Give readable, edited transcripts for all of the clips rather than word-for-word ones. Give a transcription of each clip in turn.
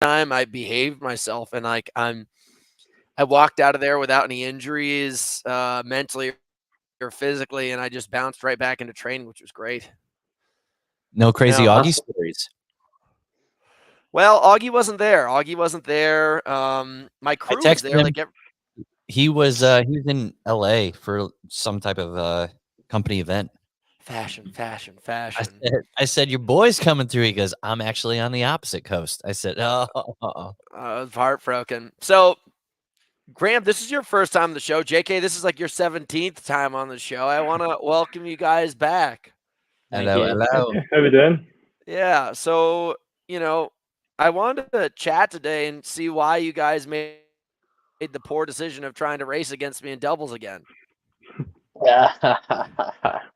time I behaved myself, and like I walked out of there without any injuries, mentally or physically, and I just bounced right back into training, which was great. No crazy Yeah. Augie stories. Well, Augie wasn't there. Augie wasn't there. My I crew was texted there. him. He was in LA for some type of company event. Fashion. I said, your boy's coming through. He goes, I'm actually on the opposite coast. I said, oh. I was heartbroken. So, Graham, this is your first time on the show. JK, this is like your 17th time on the show. I want to welcome you guys back. Thank Hello, you. hello. How we doing? Yeah. So, I wanted to chat today and see why you guys made the poor decision of trying to race against me in doubles again. Yeah.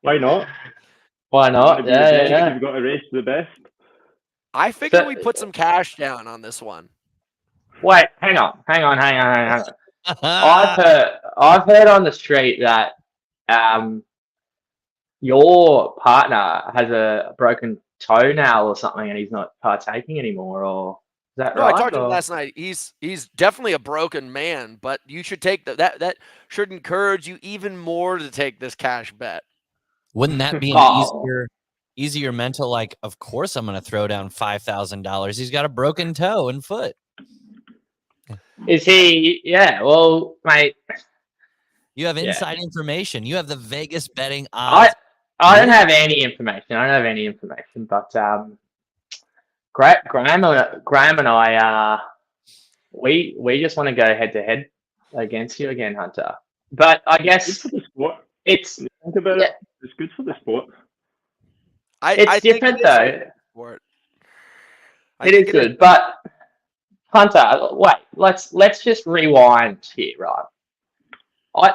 Why not? Why You want to not? be the Yeah, best, yeah. you've got to race the best. I figured we put some cash down on this one. Wait, hang on. I've heard on the street that your partner has a broken toenail or something, and he's not partaking anymore. Or is that No, I right? talked to him Or last night. He's definitely a broken man, but you should take that should encourage you even more to take this cash bet. Wouldn't that be an Oh. easier mental? Like, of course I'm going to throw down $5,000. He's got a broken toe and foot. Is he? Yeah. Well, mate. You have Yeah. inside information. You have the Vegas betting I odds. I don't have any information. But Graham and I we just want to go head to head against you again, Hunter. But I Good guess for the sport. it's Think about yeah, it. It's good for the sport. it's think different it is though. good for it. I It think is good, but Hunter, wait. Let's just rewind here, right?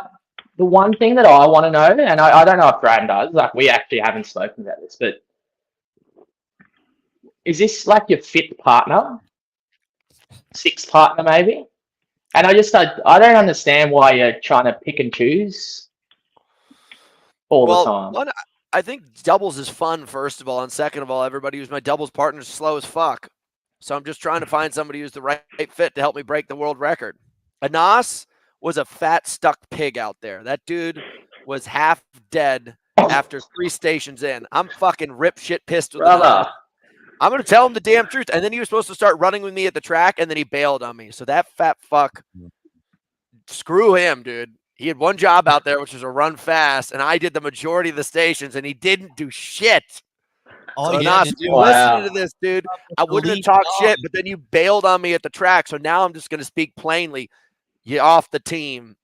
The one thing that I want to know, and I don't know if Brad does, like we actually haven't spoken about this, but is this like your fifth partner, sixth partner maybe? And I don't understand why you're trying to pick and choose all the time. One, I think doubles is fun, first of all, and second of all, everybody who's my doubles partner is slow as fuck. So I'm just trying to find somebody who's the right fit to help me break the world record. Anas was a fat stuck pig out there. That dude was half dead after 3 stations in. I'm fucking rip shit pissed with Anas. Brother, I'm going to tell him the damn truth. And then he was supposed to start running with me at the track, and then he bailed on me. So that fat fuck, screw him, dude. He had one job out there, which was to run fast, and I did the majority of the stations, and he didn't do shit. All So, you had Nas, to if you're do was listening to this, dude, I wouldn't have lead talked off. shit, but then you bailed on me at the track. So now I'm just going to speak plainly. You're off the team.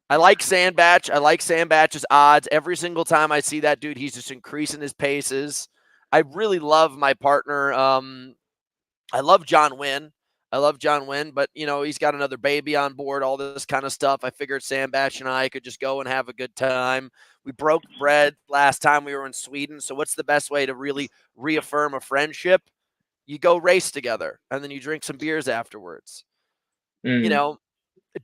I like Sandbatch. I like Sandbatch's odds. Every single time I see that dude, he's just increasing his paces. I really love my partner. I love John Wynn. But he's got another baby on board, all this kind of stuff. I figured Sandbatch and I could just go and have a good time. We broke bread last time we were in Sweden. So what's the best way to really reaffirm a friendship? You go race together and then you drink some beers afterwards.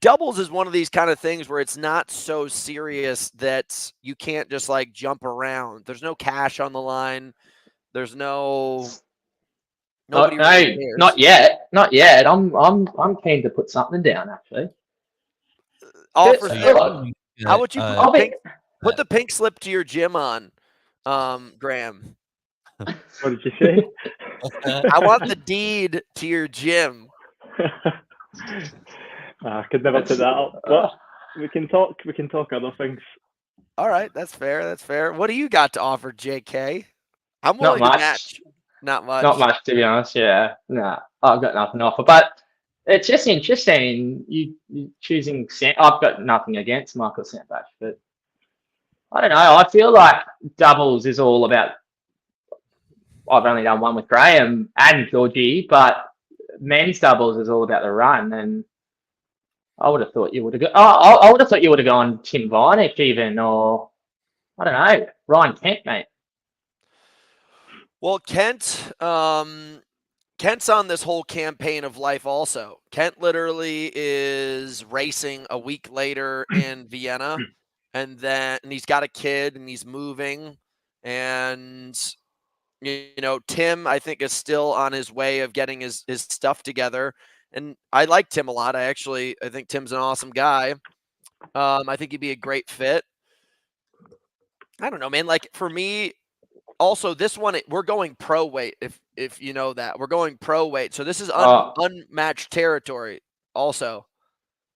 Doubles is one of these kind of things where it's not so serious that you can't just like jump around. There's no cash on the line. There's nobody really cares. not yet. I'm keen to put something down actually. Offer So slip. How would you put the pink slip to your gym on, Graham? What did you say? I want the deed to your gym. I could never put that up. But we can talk other things. All right, that's fair. What do you got to offer, JK? I'm willing to match. Not much. Not much, to be honest. Yeah, nah, I've got nothing to offer. But it's just interesting you choosing. I've got nothing against Michael Sandbach, but I don't know. I feel like doubles is all about. I've only done one with Graham and Georgie, but men's doubles is all about the run. And I would have thought you would have gone. I would have thought you would have gone Tim Vinek even, or I don't know, Ryan Kent, mate. Well, Kent's on this whole campaign of life also. Kent literally is racing a week later in Vienna, and he's got a kid and he's moving, and You know, Tim, I think, is still on his way of getting his stuff together. And I like Tim a lot. I think Tim's an awesome guy. I think he'd be a great fit. I don't know, man. Like for me, also this one we're going pro weight. If you know that we're going pro weight, so this is unmatched territory. Also,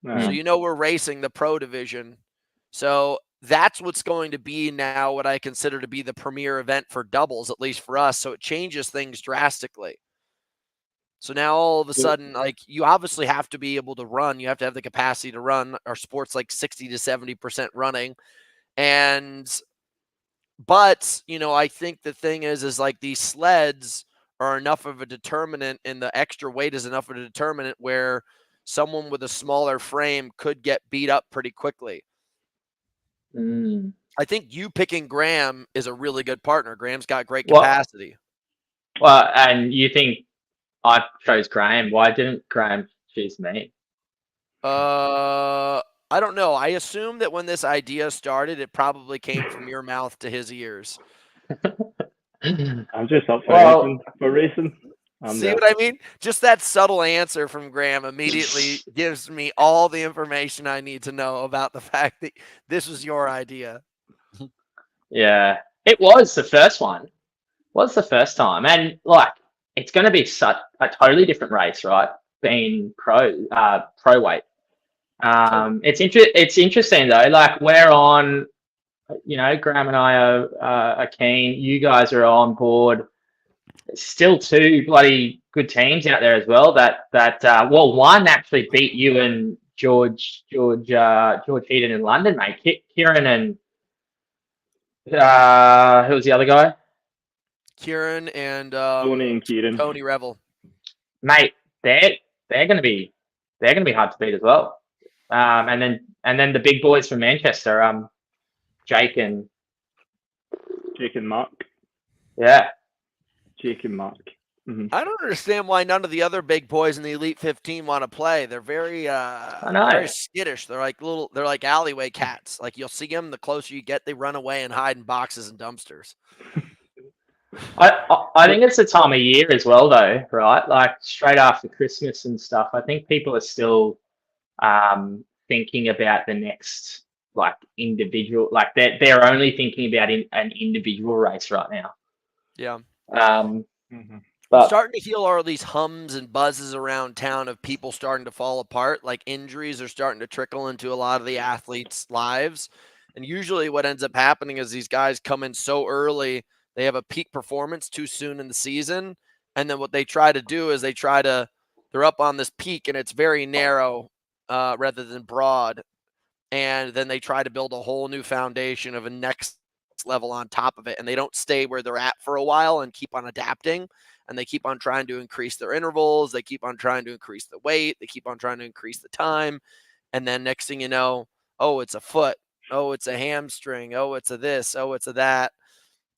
so you know we're racing the pro division. So that's what's going to be now what I consider to be the premier event for doubles, at least for us. So it changes things drastically. So now all of a sudden, like you obviously have to be able to run. You have to have the capacity to run. Our sport's like 60 to 70% running. But, you know, I think the thing is like these sleds are enough of a determinant and the extra weight is enough of a determinant where someone with a smaller frame could get beat up pretty quickly. I think you picking Graham is a really good partner. Graham's got great capacity. Well, and you think I chose Graham. Why didn't Graham choose me? I don't know. I assume that when this idea started, it probably came from your mouth to his ears. I'm just up for racing. See what I mean? Just that subtle answer from Graham immediately gives me all the information I need to know about the fact that this was your idea. Yeah, it was the first one. It was the first time, and like it's going to be such a totally different race, right? Being pro weight. It's interesting though. Like we're on, you know, Graham and I are keen. You guys are on board. Still two bloody good teams out there as well. Well, one actually beat you and George Heaton in London, mate. Kieran and who was the other guy? Kieran and Tony and Kieran. Tony Revel. Mate, they're gonna be hard to beat as well. And then the big boys from Manchester, Jake and Mark. Yeah. Jake and Mark. Mm-hmm. I don't understand why none of the other big boys in the Elite 15 want to play. They're very very skittish. They're like alleyway cats. Like you'll see them, the closer you get, they run away and hide in boxes and dumpsters. I think it's the time of year as well, though, right? Like straight after Christmas and stuff. I think people are still thinking about the next like individual. Like they're only thinking about an individual race right now. Yeah. But starting to heal all these hums and buzzes around town of people starting to fall apart. Like injuries are starting to trickle into a lot of the athletes' lives. And usually what ends up happening is these guys come in so early, they have a peak performance too soon in the season. And then what they try to do is they're up on this peak and it's very narrow rather than broad. And then they try to build a whole new foundation of a next level on top of it. And they don't stay where they're at for a while and keep on adapting. And they keep on trying to increase their intervals. They keep on trying to increase the weight. They keep on trying to increase the time. And then next thing you know, oh, it's a foot. Oh, it's a hamstring. Oh, it's a this. Oh, it's a that.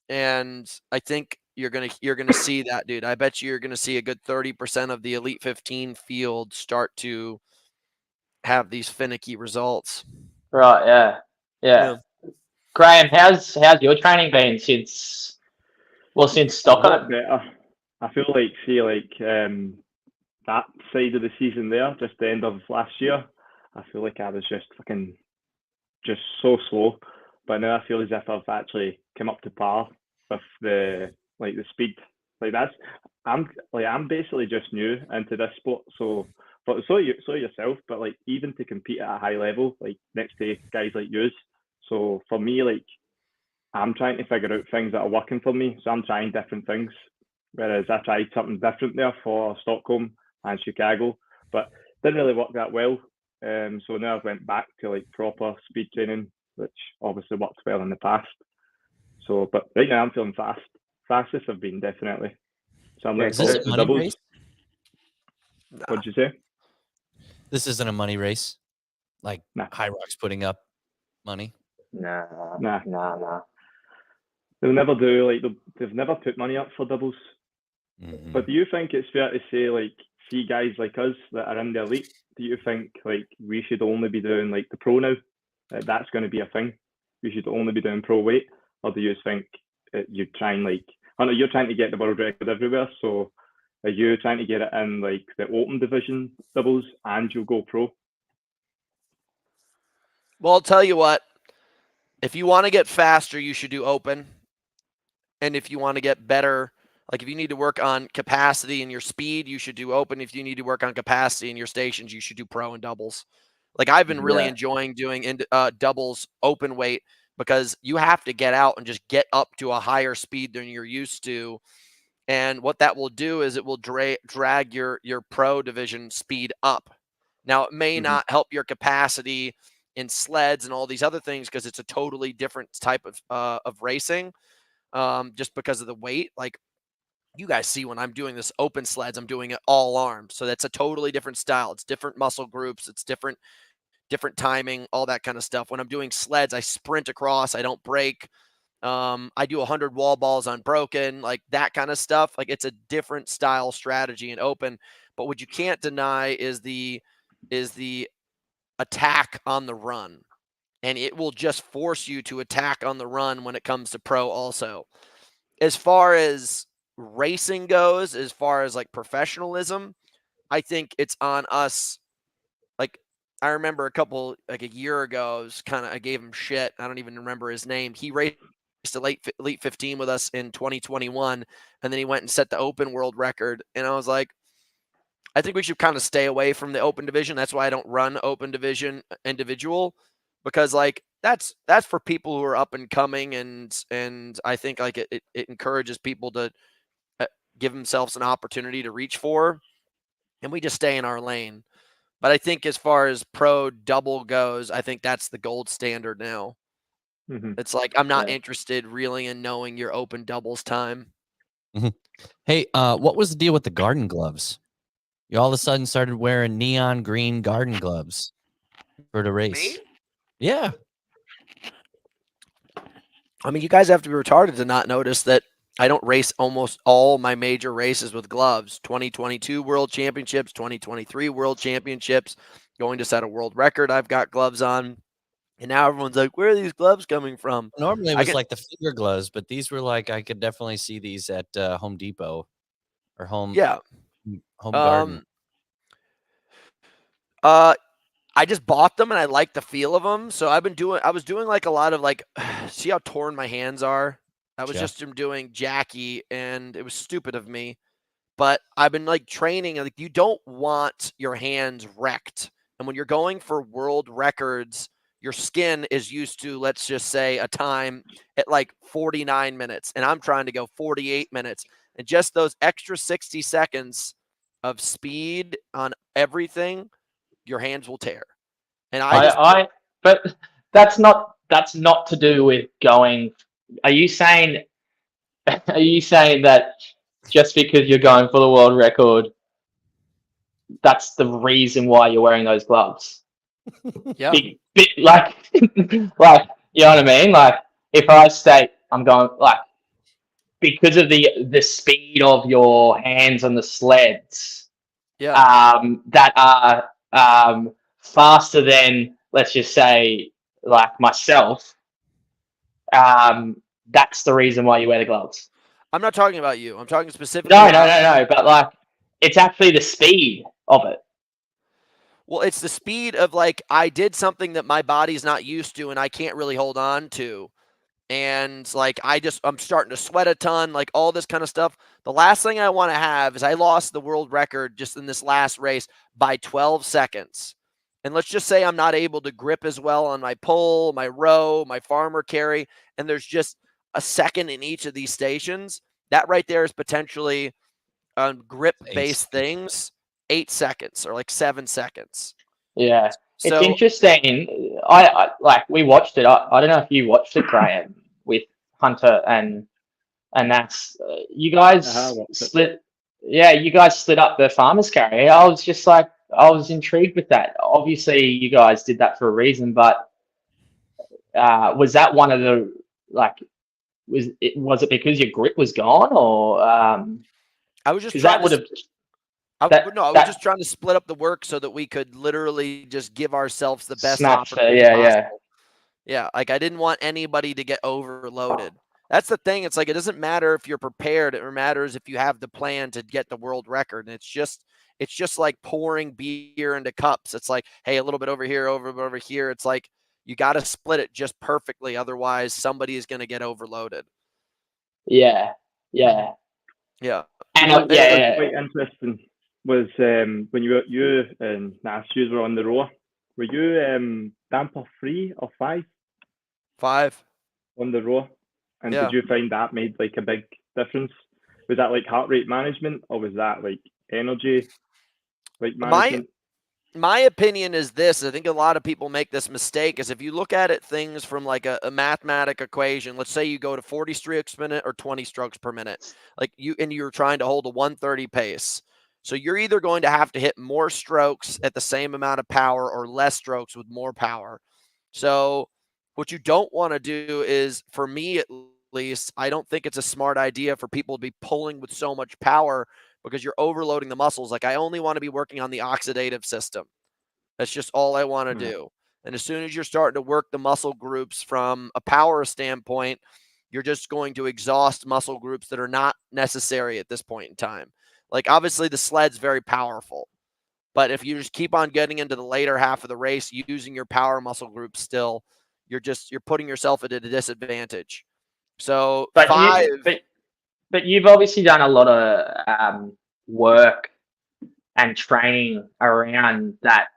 And I think you're gonna see that, dude. I bet you're gonna see a good 30% of the Elite 15 field start to have these finicky results. Right, yeah. Graham, how's your training been since Stockholm? Better. I feel like that side of the season there, just the end of last year, I feel like I was just so slow. But now I feel as if I've actually come up to par with the speed. Like I'm basically just new into this sport, so yourself, but like even to compete at a high level, like next to guys like yous. So for me, like I'm trying to figure out things that are working for me. So I'm trying different things. Whereas I tried something different there for Stockholm and Chicago, but didn't really work that well. So now I've went back to like proper speed training, which obviously worked well in the past. So, but right now I'm feeling fast. Fastest I've been, definitely. So I'm Is this a money race? What'd you say? This isn't a money race. Like High Rock's putting up money. Nah. They'll never do, like, they've never put money up for doubles. Mm-hmm. But do you think it's fair to say, like, see guys like us that are in the elite, do you think, like, we should only be doing, like, the pro now? That's going to be a thing? We should only be doing pro weight? Or do you think you try and, like, Hunter, you're trying to get the world record everywhere, so are you trying to get it in like the open division doubles and you'll go pro? Well, I'll tell you what. If you want to get faster, you should do open. And if you want to get better, like if you need to work on capacity and your speed, you should do open. If you need to work on capacity in your stations, you should do pro and doubles. Like I've been really enjoying doing doubles open weight because you have to get out and just get up to a higher speed than you're used to. And what that will do is it will drag your pro division speed up. Now, it may not help your capacity in sleds and all these other things because it's a totally different type of racing just because of the weight. Like you guys see when I'm doing this open sleds, I'm doing it all arms. So that's a totally different style. It's different muscle groups. It's different timing, all that kind of stuff. When I'm doing sleds, I sprint across. I don't break. I do 100 wall balls unbroken, like that kind of stuff. Like it's a different style strategy in open. But what you can't deny is the attack on the run. And it will just force you to attack on the run when it comes to pro also. As far as racing goes, as far as like professionalism, I think it's on us. Like I remember a year ago, I gave him shit. I don't even remember his name. He raced Elite 15 with us in 2021, and then he went and set the open world record. And I was like, I think we should kind of stay away from the open division. That's why I don't run open division individual, because like that's for people who are up and coming, and I think like it encourages people to give themselves an opportunity to reach for, and we just stay in our lane. But I think as far as pro double goes, I think that's the gold standard now. It's like I'm not interested really in knowing your open doubles time. Hey, what was the deal with the garden gloves? You all of a sudden started wearing neon green garden gloves for the race. Me? Yeah. I mean, you guys have to be retarded to not notice that I don't race almost all my major races with gloves. 2022 World Championships, 2023 World Championships, going to set a world record. I've got gloves on. And now everyone's like, where are these gloves coming from? Normally it was like the finger gloves, but these were like, I could definitely see these at Home Depot or Home Garden. I just bought them and I like the feel of them. So I was doing like a lot of like, see how torn my hands are? I was just doing Jackie and it was stupid of me. But I've been like training, like you don't want your hands wrecked. And when you're going for world records, your skin is used to, let's just say, a time at like 49 minutes. And I'm trying to go 48 minutes. And just those extra 60 seconds of speed on everything, your hands will tear. And but that's not to do with going. Are you saying that just because you're going for the world record, that's the reason why you're wearing those gloves? Yeah. Like, you know what I mean? Like, if I state I'm going, like, because of the speed of your hands on the sleds, that are faster than, let's just say, like myself, that's the reason why you wear the gloves. I'm not talking about you. I'm talking specifically No, but like, it's actually the speed of it. Well, it's the speed of like, I did something that my body's not used to and I can't really hold on to. And like, I'm starting to sweat a ton, like all this kind of stuff. The last thing I want to have is I lost the world record just in this last race by 12 seconds. And let's just say I'm not able to grip as well on my pull, my row, my farmer carry, and there's just a second in each of these stations. That right there is potentially on grip-based things, 8 seconds or like 7 seconds. Yeah, so, it's interesting. I like, we watched it. I don't know if you watched it, Graham, with Hunter and that's you guys split. Yeah, you guys split up the farmer's carry. I was just like, I was intrigued with that. Obviously, you guys did that for a reason, but was that one of the, like, was it because your grip was gone, or I was just trying to. I was just trying to split up the work so that we could literally just give ourselves the best opportunity possible. Yeah, like I didn't want anybody to get overloaded. That's the thing. It's like it doesn't matter if you're prepared. It matters if you have the plan to get the world record. And it's just like pouring beer into cups. It's like, hey, a little bit over here, over here. It's like you got to split it just perfectly. Otherwise, somebody is going to get overloaded. Yeah. Yeah. And What yeah, was quite interesting was when you and Nassus were on the rower. Were you damper 3 or 5 5 on the rower? And Yeah. did you find that made like a big difference? Was that like heart rate management, or was that like energy like management? My opinion is this. I think a lot of people make this mistake is if you look at it things from like a mathematic equation, let's say you go to 40 strokes per minute or 20 strokes per minute, like you're trying to hold a 130 pace. So you're either going to have to hit more strokes at the same amount of power or less strokes with more power. So what you don't want to do is, for me at least, I don't think it's a smart idea for people to be pulling with so much power because you're overloading the muscles. Like I only want to be working on the oxidative system. That's just all I want to do. And as soon as you're starting to work the muscle groups from a power standpoint, you're just going to exhaust muscle groups that are not necessary at this point in time. Like obviously the sled's very powerful, but if you just keep on getting into the later half of the race using your power muscle groups still, you're putting yourself at a disadvantage. So but you've obviously done a lot of work and training around that,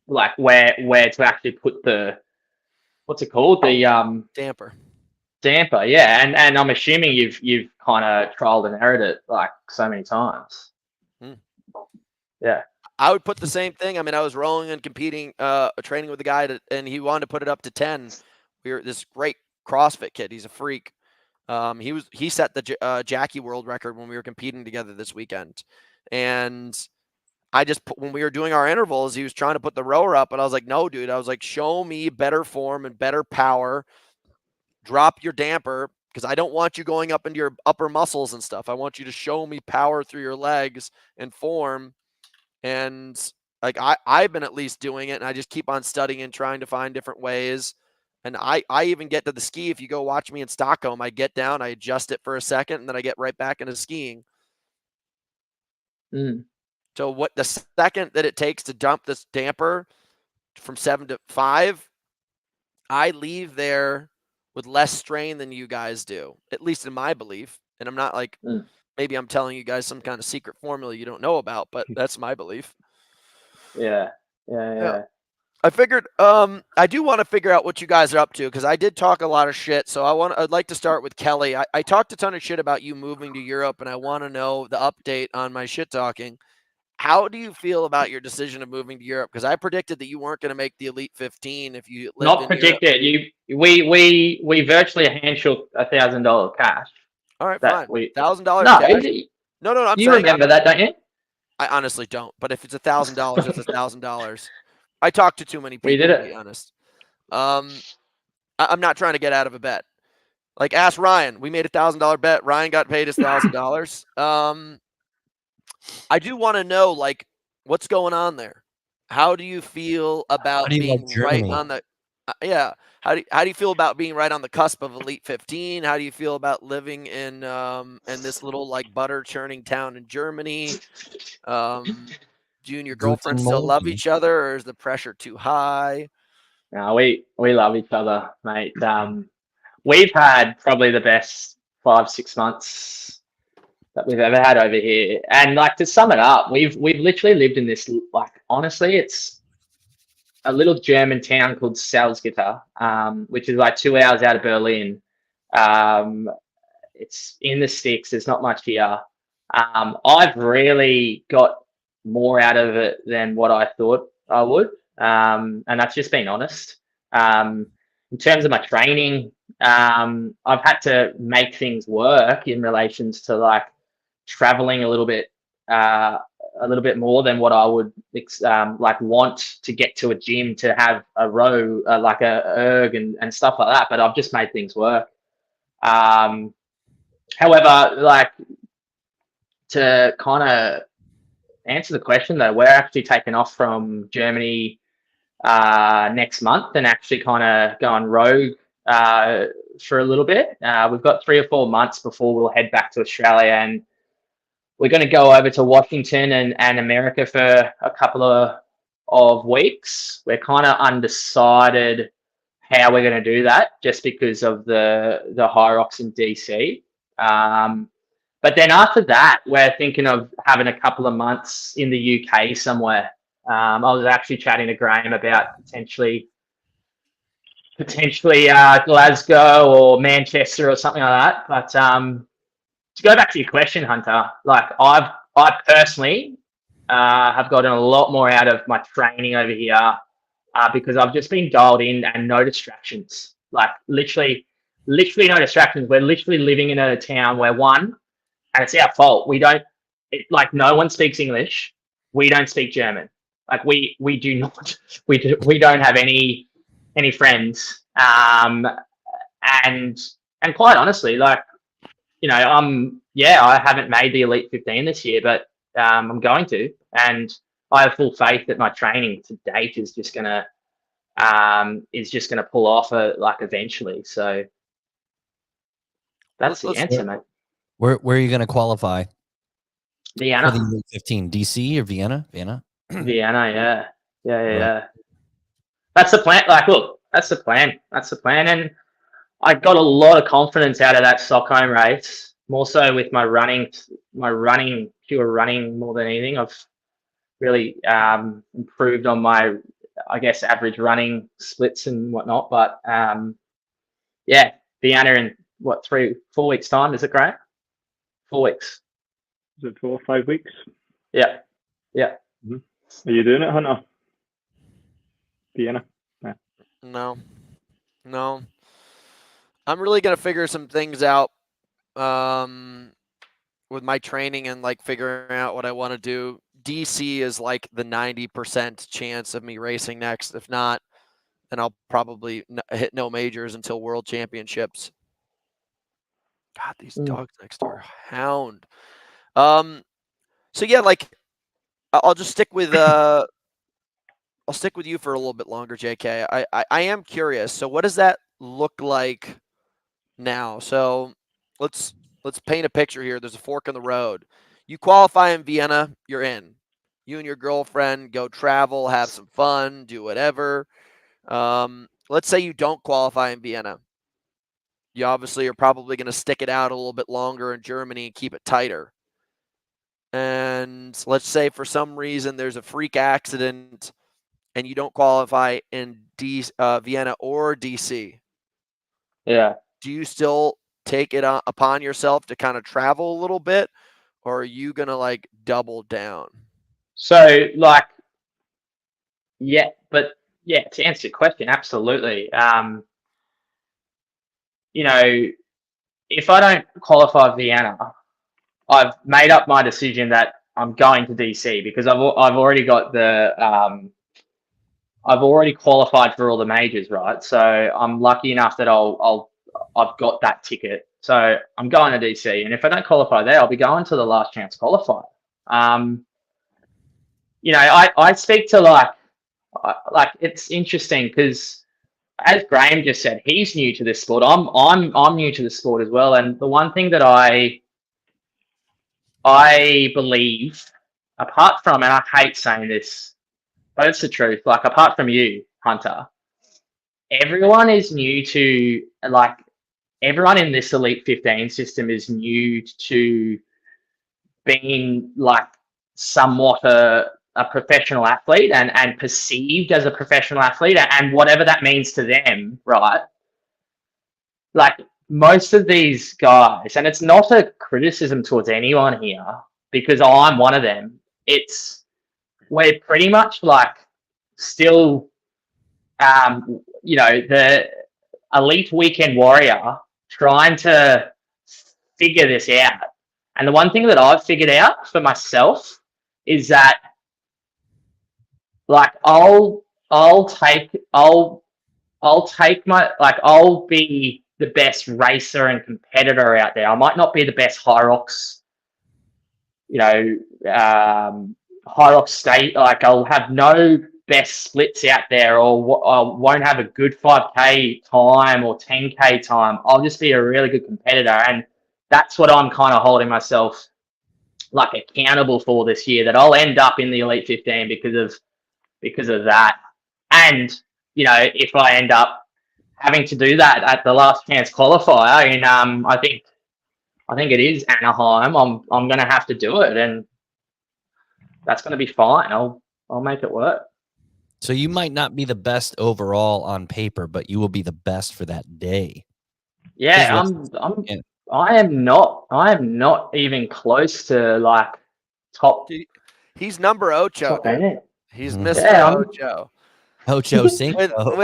like where to actually put the, what's it called, the damper. Yeah, and I'm assuming you've kind of trialed and errored it like so many times. Yeah. I would put the same thing. I mean, I was rolling and competing, training with a guy, and he wanted to put it up to 10. We were this great CrossFit kid. He's a freak. He set the Jackie world record when we were competing together this weekend. And when we were doing our intervals, he was trying to put the rower up, and I was like, no, dude. I was like, show me better form and better power. Drop your damper, because I don't want you going up into your upper muscles and stuff. I want you to show me power through your legs and form. And like I've been at least doing it, and I just keep on studying and trying to find different ways. And I even get to the ski. If you go watch me in Stockholm, I get down, I adjust it for a second, and then I get right back into skiing. So what the second that it takes to dump this damper from 7 to 5, I leave there with less strain than you guys do, at least in my belief. And I'm not like, maybe I'm telling you guys some kind of secret formula you don't know about, but that's my belief. Yeah. I figured I do want to figure out what you guys are up to, because I did talk a lot of shit. So I'd like to start with Kelly. I talked a ton of shit about you moving to Europe, and I want to know the update on my shit talking. How do you feel about your decision of moving to Europe? Because I predicted that you weren't going to make the Elite 15 if you lived Not in predicted. Europe. We virtually handshook $1,000 cash. All right, fine. $1,000 No, cash. No. I'm you saying remember that, don't you? I honestly don't. But if it's $1,000, it's $1,000. I talked to too many people, We did to be honest. I'm not trying to get out of a bet. Like, ask Ryan. We made $1,000 bet. Ryan got paid his $1,000. I do want to know, like, what's going on there. How do you feel about being right on the? How do you feel about being right on the cusp of Elite 15? How do you feel about living in this little like butter churning town in Germany? Do you and your girlfriend still love each other, or is the pressure too high? No, we love each other, mate. We've had probably the best 5-6 months that we've ever had over here. And like, to sum it up, we've literally lived in this, like, honestly, it's a little German town called Salzgitter, which is like 2 hours out of Berlin. It's in the sticks. There's not much here. I've really got more out of it than what I thought I would. And that's just being honest. In terms of my training, I've had to make things work in relations to like traveling a little bit more than what I would like want to get to a gym to have a row, like a erg and stuff like that. But I've just made things work. However, like, to kind of answer the question though, we're actually taking off from Germany next month and actually kind of going rogue for a little bit. We've got 3 or 4 months before we'll head back to Australia, and we're going to go over to Washington and America for a couple of weeks. We're kind of undecided how we're going to do that, just because of the High Rocks in DC. But then after that, we're thinking of having a couple of months in the UK somewhere. I was actually chatting to Graham about potentially Glasgow or Manchester or something like that. But to go back to your question, Hunter, like I personally have gotten a lot more out of my training over here because I've just been dialed in and no distractions. Like literally no distractions. We're literally living in a town where and it's our fault. Like no one speaks English. We don't speak German. Like we do not. We don't have any friends. And quite honestly, like, you know, I haven't made the Elite 15 this year, but I'm going to, and I have full faith that my training to date is just gonna pull off like eventually. So that's the answer, mate. Where are you going to qualify? Vienna. For the Elite 15, DC or Vienna? Vienna, yeah. That's the plan. Like, look, that's the plan. And I got a lot of confidence out of that Stockholm race, more so with my pure running more than anything. I've really improved on my, I guess, average running splits and whatnot. But yeah, Vienna in 4 weeks' time, is it great? 4 weeks. Is it 4 or 5 weeks? Yeah. Mm-hmm. Are you doing it, Hunter? Vienna? Yeah. No. I'm really gonna figure some things out with my training and like figuring out what I want to do. DC is like the 90% chance of me racing next. If not, then I'll probably hit no majors until World Championships. God, these dogs next door, hound. So yeah, like I'll just stick with you for a little bit longer, JK. I am curious. So what does that look like now? So let's paint a picture here. There's a fork in the road. You qualify in Vienna, you're in. You and your girlfriend go travel, have some fun, do whatever. Let's say you don't qualify in Vienna. You obviously are probably going to stick it out a little bit longer in Germany and keep it tighter. And let's say for some reason there's a freak accident and you don't qualify in Vienna or DC. Yeah. Do you still take it upon yourself to kind of travel a little bit, or are you going to like double down? So like, yeah, to answer your question, absolutely. You know, if I don't qualify Vienna, I've made up my decision that I'm going to DC because I've already got I've already qualified for all the majors, right? So I'm lucky enough that I've got that ticket. So I'm going to DC, and if I don't qualify there, I'll be going to the last chance qualifier. You know, I speak to like it's interesting because as Graham just said, he's new to this sport. I'm new to the sport as well, and the one thing that I believe, apart from, and I hate saying this, but it's the truth. Like apart from you, Hunter, everyone is new to like. Everyone in this Elite 15 system is new to being like somewhat a professional athlete and perceived as a professional athlete and whatever that means to them, right? Like most of these guys, and it's not a criticism towards anyone here because I'm one of them. We're pretty much like still, you know, the elite weekend warrior trying to figure this out. And the one thing that I've figured out for myself is that like I'll be the best racer and competitor out there. I might not be the best High Rocks, you know, High Rocks state. Like I'll have no best splits out there, or I won't have a good 5K time or 10K time. I'll just be a really good competitor, and that's what I'm kind of holding myself like accountable for this year. That I'll end up in the Elite 15 because of that. And you know, if I end up having to do that at the last chance qualifier in I think it is Anaheim, I'm gonna have to do it, and that's gonna be fine. I'll make it work. So you might not be the best overall on paper, but you will be the best for that day. Yeah, I am not even close to like top. He's number Ocho. Top eight. He's Mhm. Mr. Yeah, Ocho. Ocho Cinco.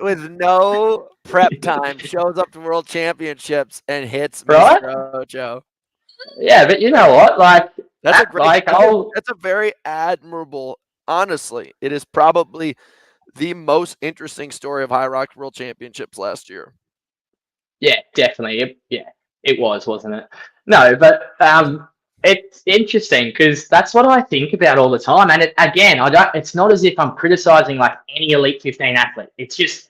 With no prep time, shows up to World Championships and hits Right? Mr. Ocho. Yeah, but you know what? Like That's a that, great. like That's a very admirable. Honestly, it is probably the most interesting story of High Rock World Championships last year. yeah, definitely. It was, wasn't it? No, but it's interesting because that's what I think about all the time. And again, I don't. It's not as if I'm criticizing like any Elite 15 athlete. It's just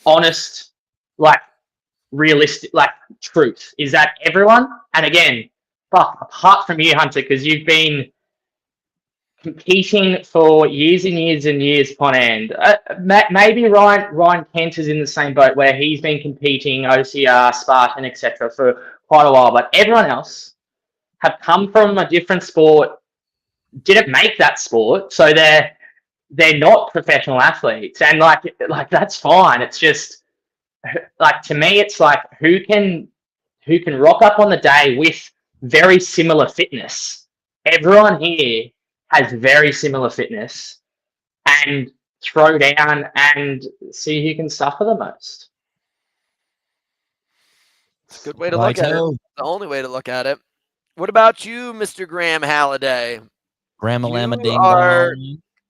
honest, like realistic, like truth. Is that everyone? And again, apart from you, Hunter, because you've been competing for years and years and years upon end. Maybe Ryan Kent is in the same boat where he's been competing OCR, Spartan, etc. for quite a while, but everyone else have come from a different sport, didn't make that sport, so they're not professional athletes, and like that's fine. It's just like to me, it's like who can rock up on the day with very similar fitness. Everyone here has very similar fitness, and throw down and see who can suffer the most. It's a good way to look at it. The only way to look at it. What about you, Mr. Graham Halliday? Grandma You are,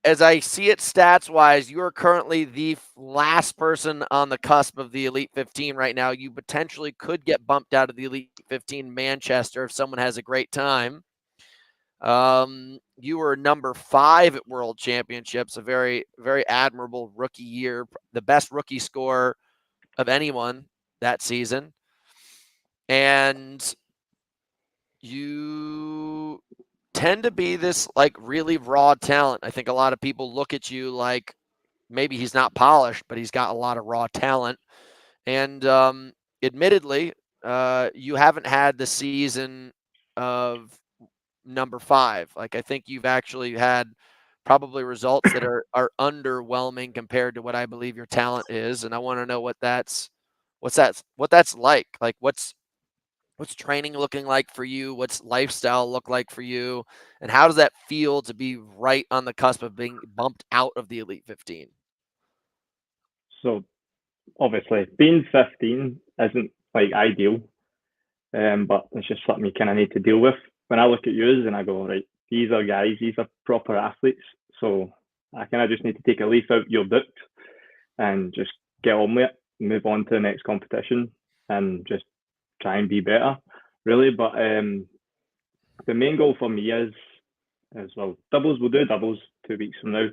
as I see it stats wise, you are currently the last person on the cusp of the Elite 15 right now. You potentially could get bumped out of the Elite 15 Manchester if someone has a great time. You were number 5 at World Championships, a very, very admirable rookie year, the best rookie score of anyone that season. And you tend to be this like really raw talent. I think a lot of people look at you like maybe he's not polished, but he's got a lot of raw talent. And admittedly, you haven't had the season of number 5. Like I think you've actually had probably results that are underwhelming compared to what I believe your talent is. And I want to know what that's like. Like what's training looking like for you? What's lifestyle look like for you? And how does that feel to be right on the cusp of being bumped out of the Elite 15? So obviously being 15 isn't like ideal, but it's just something you kind of need to deal with. When I look at yours and I go, right, these are guys, these are proper athletes. So I kind of just need to take a leaf out your book and just get on with it, move on to the next competition and just try and be better, really. But the main goal for me is well, doubles. We'll do doubles 2 weeks from now.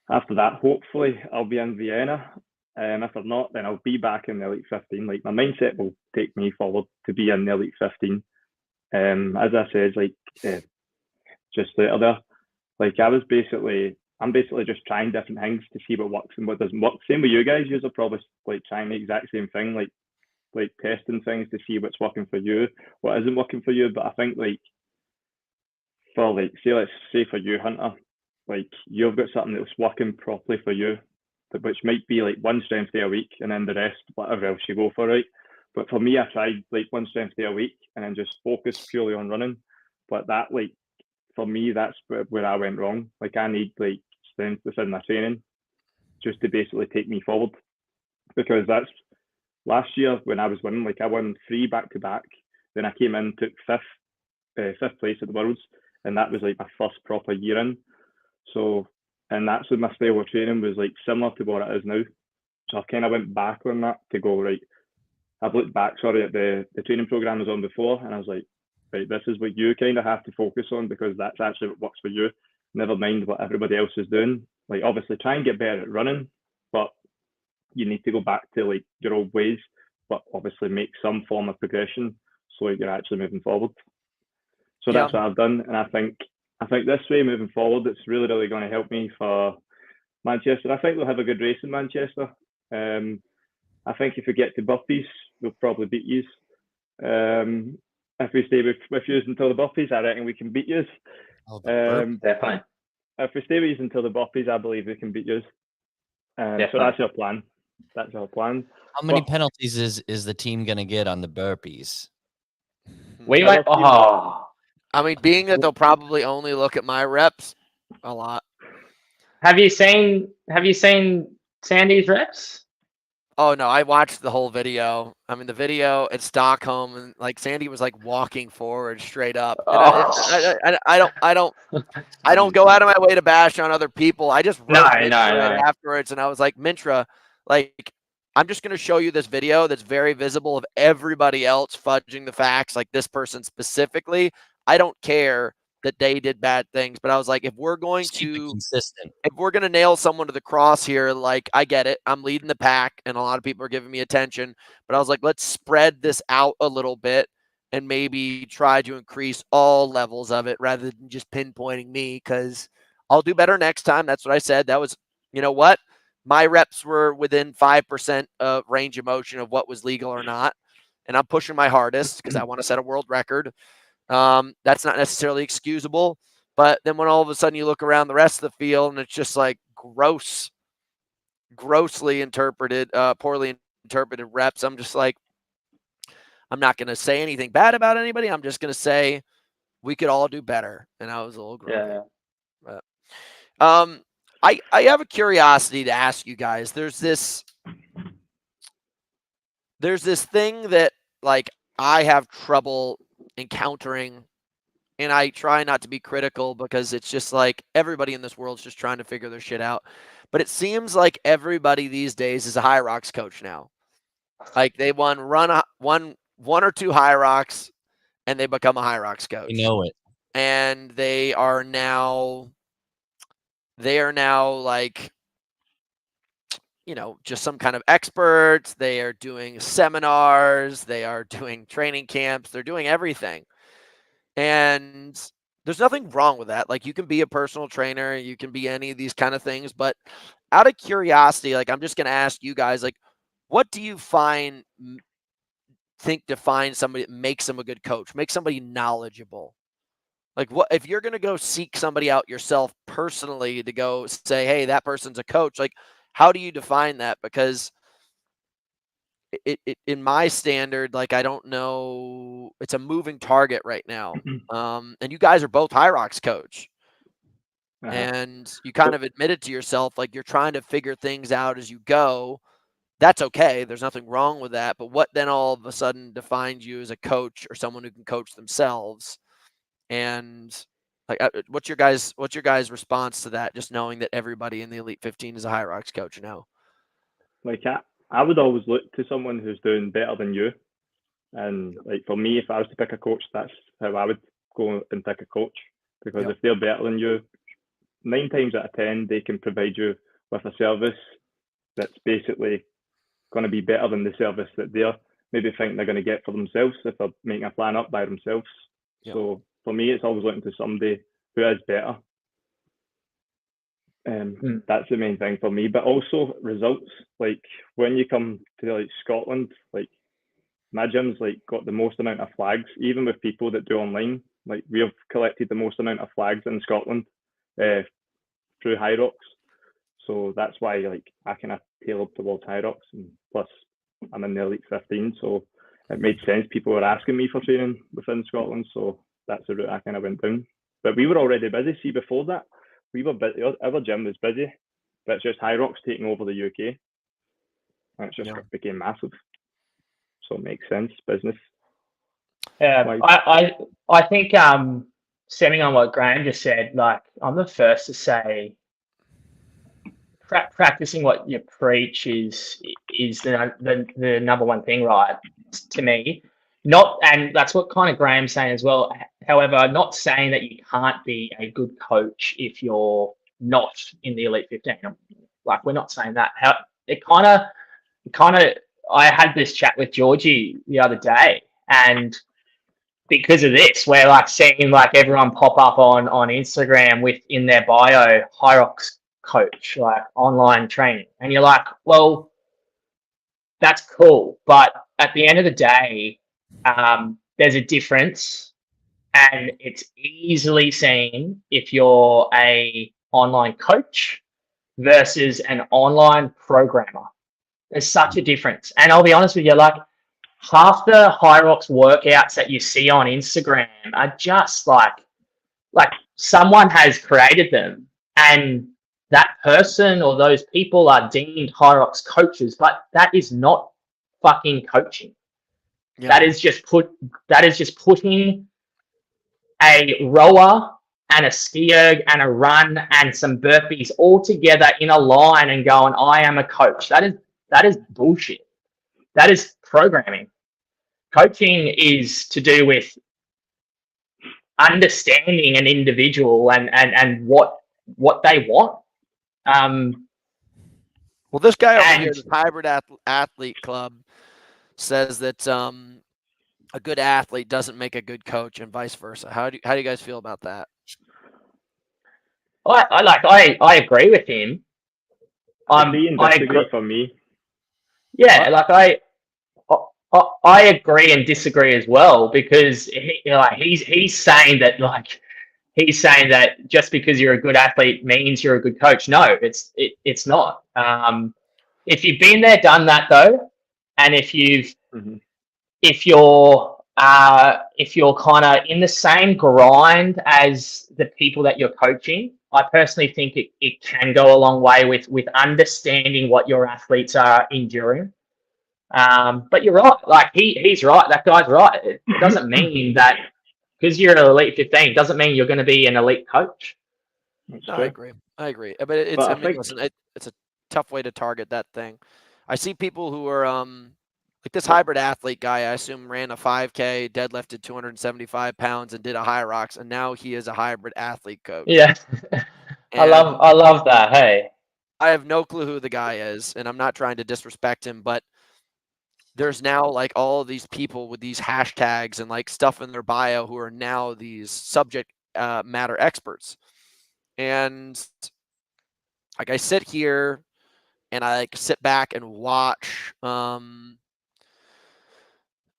After that, hopefully, I'll be in Vienna. If I'm not, then I'll be back in the Elite 15. Like my mindset will take me forward to be in the Elite 15. As I said, like just later there, like I'm basically just trying different things to see what works and what doesn't work. Same with you guys. You're probably like trying the exact same thing, like testing things to see what's working for you, what isn't working for you. But I think like for like let's say for you, Hunter, like you've got something that's working properly for you, which might be like one strength day a week and then the rest whatever else you go for, right? But for me, I tried like one strength day a week and then just focus purely on running. But that like for me, that's where I went wrong. Like I need like strength within my training just to basically take me forward, because that's last year when I was winning, like I won 3 back to back. Then I came in, took fifth place at the Worlds, and that was like my first proper year in. So, and that's when my style of training was like similar to what it is now. So I kind of went back on that to go, right, I've looked back, at the training program I was on before, and I was like, right, this is what you kind of have to focus on because that's actually what works for you. Never mind what everybody else is doing. like obviously try and get better at running, but you need to go back to like your old ways, but obviously make some form of progression so you're actually moving forward. So that's what I've done, and I think this way moving forward, it's really going to help me for Manchester. I think we'll have a good race in Manchester. I think if we get to burpees, we'll probably beat you. If we stay with you until the burpees, I reckon we can beat you. Definitely. If we stay with you until the burpees, I believe we can beat you. So that's our plan. That's our plan. How many penalties is the team going to get on the burpees? We went. Oh, I mean, being that they'll probably only look at my reps a lot. have you seen Sandy's reps? Oh no, I watched the whole video. I mean, the video at Stockholm, and like Sandy was like walking forward straight up. And I don't go out of my way to bash on other people. I just wrote Mintra afterwards, and I was like, Mintra, like I'm just gonna show you this video that's very visible of everybody else fudging the facts, like this person specifically. I don't care that they did bad things, but I was like, if we're going to consistent, if we're going to nail someone to the cross here, like I get it, I'm leading the pack and a lot of people are giving me attention, but I was like, let's spread this out a little bit and maybe try to increase all levels of it rather than just pinpointing me, because I'll do better next time. That's what I said. That was, you know what? My reps were within 5% of range of motion of what was legal or not. And I'm pushing my hardest because I want to set a world record. That's not necessarily excusable, but then when all of a sudden you look around the rest of the field and it's just like grossly interpreted, poorly interpreted reps, I'm just like, I'm not going to say anything bad about anybody. I'm just going to say we could all do better. And I was a little grumpy. Yeah. But, I have a curiosity to ask you guys. There's this thing that like I have trouble encountering, and I try not to be critical because it's just like everybody in this world is just trying to figure their shit out. But it seems like everybody these days is a High Rocks coach now. Like they one or two High Rocks and they become a High Rocks coach. You know it. And they are now like, you know, just some kind of experts. They are doing seminars. They are doing training camps. They're doing everything. And there's nothing wrong with that. Like you can be a personal trainer. You can be any of these kind of things. But out of curiosity, like I'm just going to ask you guys, like, what do you think defines somebody that makes them a good coach, makes somebody knowledgeable? Like what, if you're going to go seek somebody out yourself personally to go say, hey, that person's a coach, like, how do you define that? Because it in my standard, like, I don't know, it's a moving target right now. And you guys are both High Rocks coach. And you kind of admitted to yourself, like, you're trying to figure things out as you go. That's okay. There's nothing wrong with that. But what then all of a sudden defines you as a coach or someone who can coach themselves? And like, what's your guys' response to that? Just knowing that everybody in the Elite 15 is a High Rocks coach now. Like I would always look to someone who's doing better than you, and like for me, if I was to pick a coach, that's how I would go and pick a coach, because if they're better than you, 9 times out of 10 they can provide you with a service that's basically going to be better than the service that they're maybe think they're going to get for themselves if they're making a plan up by themselves. So for me, it's always looking to somebody who is better. That's the main thing for me. But also results. Like when you come to like Scotland, like my gym's like got the most amount of flags, even with people that do online. Like we have collected the most amount of flags in Scotland through High Rocks. So that's why like I kind of tailored towards High Rocks, and plus I'm in the Elite 15, so it made sense. People were asking me for training within Scotland, so that's the route I kind of went down. But we were already busy. See, before that, we were busy. Our gym was busy, but it's just High Rocks taking over the UK. And it just became massive. So it makes sense, business. Yeah, I think stemming on what Graham just said, like I'm the first to say practicing what you preach is the number one thing, right? To me, and that's what kind of Graham's saying as well. However, not saying that you can't be a good coach if you're not in the Elite 15. Like, we're not saying that. How it kind of. I had this chat with Georgie the other day, and because of this, we're like seeing like everyone pop up on Instagram with in their bio Hyrox coach, like online training, and you're like, well, that's cool, but at the end of the day, there's a difference, and it's easily seen if you're a online coach versus an online programmer. There's such a difference, and I'll be honest with you, like half the Hyrox workouts that you see on Instagram are just like someone has created them, and that person or those people are deemed Hyrox coaches, but that is not fucking coaching. Yeah. That is just putting a rower and a ski erg and a run and some burpees all together in a line and going, I am a coach. That is bullshit. That is programming. Coaching is to do with understanding an individual and what they want. Well, this guy over And- here, the Hybrid Athlete Club, says that a good athlete doesn't make a good coach, and vice versa. How do you guys feel about that? I agree with him. Agree and I disagree agree. for me. Yeah, like I agree and disagree as well, because he's saying that just because you're a good athlete means you're a good coach. No, it's not. If you've been there, done that though, and if you're kind of in the same grind as the people that you're coaching, I personally think it can go a long way with understanding what your athletes are enduring. But you're right. Like he's right. That guy's right. It doesn't mean that because you're an Elite 15 doesn't mean you're going to be an elite coach. That's No, true. I agree. But it's But I I mean, think- listen, it's a tough way to target that thing. I see people who are like this Hybrid Athlete guy. I assume ran a 5K, deadlifted 275 pounds, and did a Hyrox, and now he is a Hybrid Athlete coach. Yeah, I love that. Hey, I have no clue who the guy is, and I'm not trying to disrespect him, but there's now like all of these people with these hashtags and like stuff in their bio who are now these subject matter experts. And like I sit here and I like sit back and watch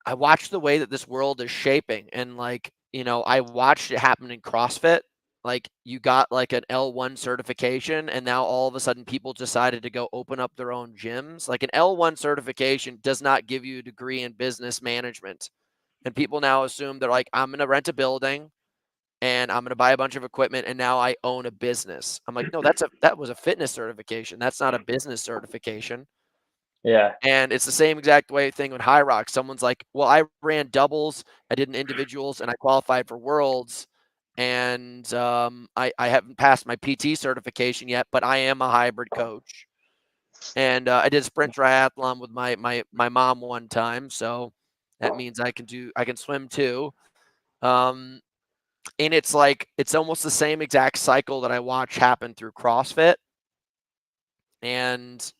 I watch the way that this world is shaping, and like, I watched it happen in CrossFit. Like you got like an L1 certification, and now all of a sudden people decided to go open up their own gyms. Like an L1 certification does not give you a degree in business management. And people now assume they're like, I'm going to rent a building and I'm going to buy a bunch of equipment and now I own a business. I'm like, no, that was a fitness certification. That's not a business certification. yeah, And it's the same exact way thing with Hyrox. Someone's like, well, I ran doubles, I did an individuals, and I qualified for worlds. And I haven't passed my PT certification yet, but I am a hybrid coach. And I did a sprint triathlon with my mom one time, so that means I can swim too. And it's like it's almost the same exact cycle that I watch happen through CrossFit. And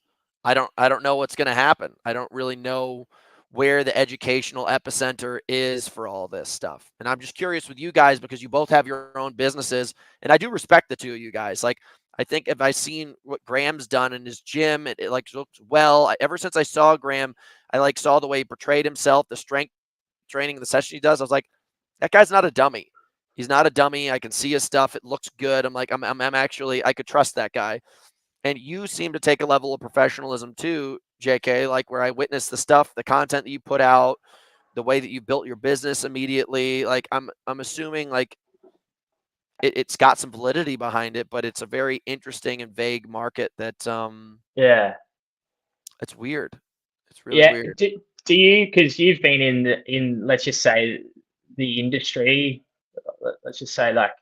I don't know what's going to happen. I don't really know where the educational epicenter is for all this stuff. And I'm just curious with you guys, because you both have your own businesses, and I do respect the two of you guys. Like, I think if I seen what Graham's done in his gym, it like looks well. Ever since I saw Graham, I like saw the way he portrayed himself, the strength training, the session he does. I was like, that guy's not a dummy. He's not a dummy. I can see his stuff. It looks good. I'm like, I'm actually, I could trust that guy. And you seem to take a level of professionalism too, JK, like where I witnessed the stuff, the content that you put out, the way that you built your business immediately. Like I'm assuming like it's got some validity behind it, but it's a very interesting and vague market that yeah, it's weird. It's really yeah. weird. Do you, because you've been in let's just say the industry, let's just say like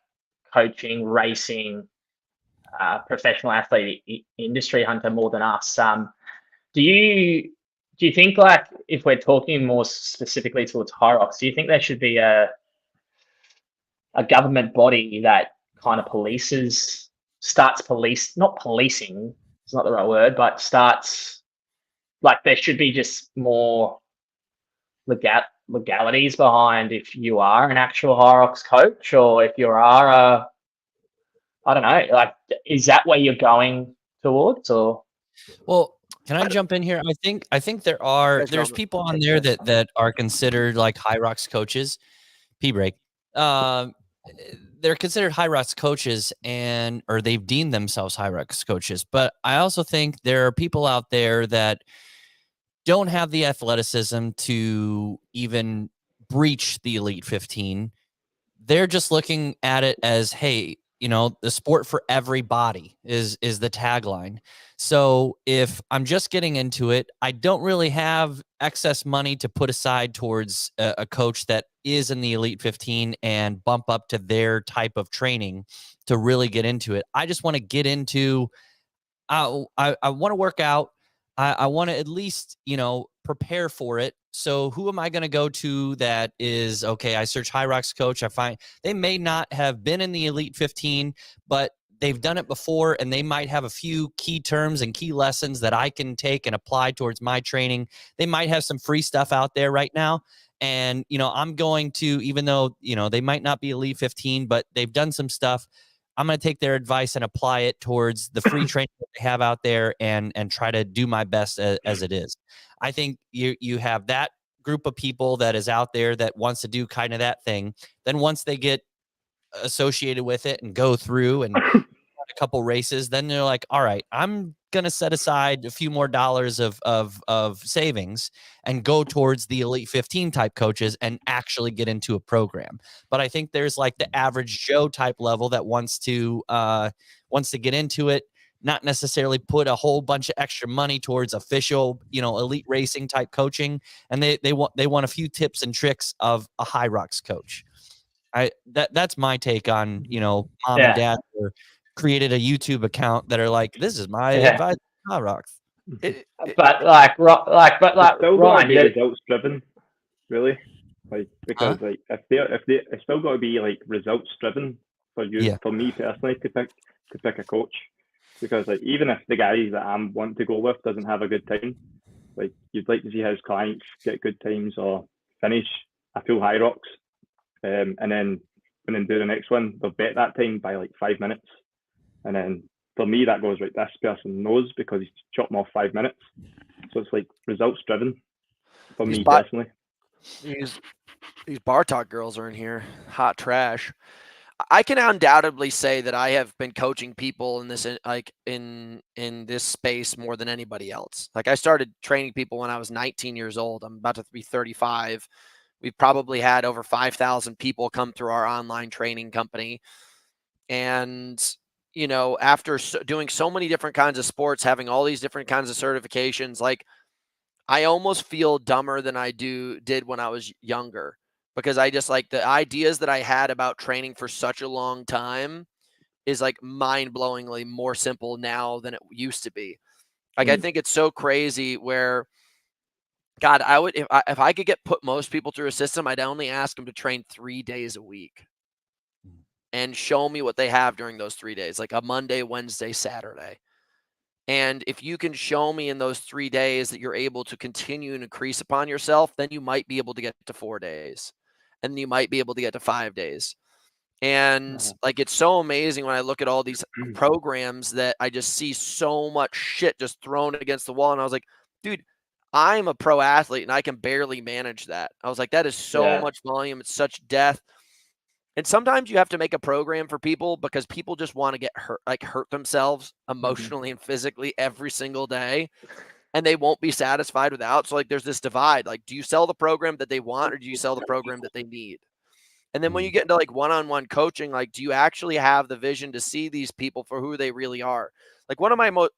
coaching, racing, professional athlete industry, Hunter, more than us. Do you think, like, if we're talking more specifically towards Hyrox, do you think there should be a government body that kind of polices starts not policing, it's not the right word, but starts like there should be just more legalities behind if you are an actual Hyrox coach or if you are a, I don't know, like, is that where you're going towards or? Well, can I jump in here? I think there's people on there that are considered like Hyrox coaches. P-break. They're considered Hyrox coaches or they've deemed themselves Hyrox coaches. But I also think there are people out there that don't have the athleticism to even breach the Elite 15. They're just looking at it as, hey, the sport for everybody is the tagline. So if I'm just getting into it, I don't really have excess money to put aside towards a coach that is in the Elite 15 and bump up to their type of training to really get into it. I just want to get into, I want to work out. I want to at least, prepare for it. So who am I going to go to that is, okay, I search Hyrox coach. I find they may not have been in the Elite 15, but they've done it before and they might have a few key terms and key lessons that I can take and apply towards my training. They might have some free stuff out there right now. And, I'm going to, even though, they might not be Elite 15, but they've done some stuff. I'm going to take their advice and apply it towards the free training that they have out there and try to do my best as it is. I think you have that group of people that is out there that wants to do kind of that thing. Then once they get associated with it and go through and a couple races, then they're like, all right, I'm going to set aside a few more dollars of savings and go towards the Elite 15 type coaches and actually get into a program. But I think there's like the average Joe type level that wants to get into it, not necessarily put a whole bunch of extra money towards official, elite racing type coaching. And they want a few tips and tricks of a Hyrox coach. That's my take on, mom and dad created a YouTube account that are like, this is my advice on Hyrox. But Ryan, be results driven, really, like, because like if it's still got to be like results driven for you, for me personally to pick a coach, because like even if the guy that I'm wanting to go with doesn't have a good time, like you'd like to see his clients get good times or finish a full Hyrox, and then do the next one, they'll bet that time by like 5 minutes. And then for me, that goes, right, this person knows because he's chopped them off 5 minutes. So it's like results driven for me personally. These bar talk girls are in here. Hot trash. I can undoubtedly say that I have been coaching people in this in this space more than anybody else. Like I started training people when I was 19 years old. I'm about to be 35. We've probably had over 5,000 people come through our online training company. And after doing so many different kinds of sports, having all these different kinds of certifications, like I almost feel dumber than I did when I was younger, because I just like the ideas that I had about training for such a long time is like mind-blowingly more simple now than it used to be. Like I think it's so crazy where, God, I would if I could put most people through a system, I'd only ask them to train 3 days a week. And show me what they have during those 3 days, like a Monday, Wednesday, Saturday. And if you can show me in those 3 days that you're able to continue and increase upon yourself, then you might be able to get to 4 days. And you might be able to get to 5 days. And like, it's so amazing when I look at all these programs that I just see so much shit just thrown against the wall. And I was like, dude, I'm a pro athlete and I can barely manage that. I was like, that is so much volume. It's such death. And sometimes you have to make a program for people because people just want to get hurt themselves emotionally and physically every single day, and they won't be satisfied without. So like there's this divide. Like, do you sell the program that they want or do you sell the program that they need? And then when you get into like one-on-one coaching, like, do you actually have the vision to see these people for who they really are? Like one of my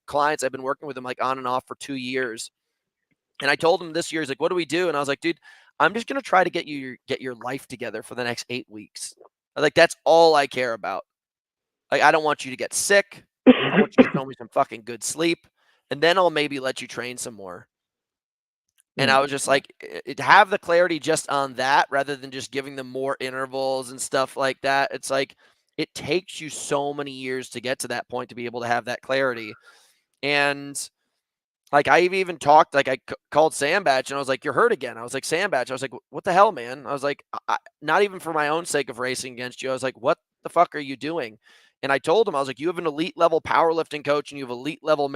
clients, I've been working with them like on and off for 2 years. And I told him this year, he's like, what do we do? And I was like, dude, I'm just going to try to get your life together for the next 8 weeks. Like, that's all I care about. Like, I don't want you to get sick. I want you to show me some fucking good sleep. And then I'll maybe let you train some more. And I was just like, have the clarity just on that rather than just giving them more intervals and stuff like that. It's like, it takes you so many years to get to that point to be able to have that clarity. And like I've even talked, like called Sandbatch and I was like, "You're hurt again." I was like, "Sandbatch." I was like, "What the hell, man?" I was like, not even for my own sake of racing against you. I was like, "What the fuck are you doing?" And I told him, I was like, "You have an elite level powerlifting coach and you have elite level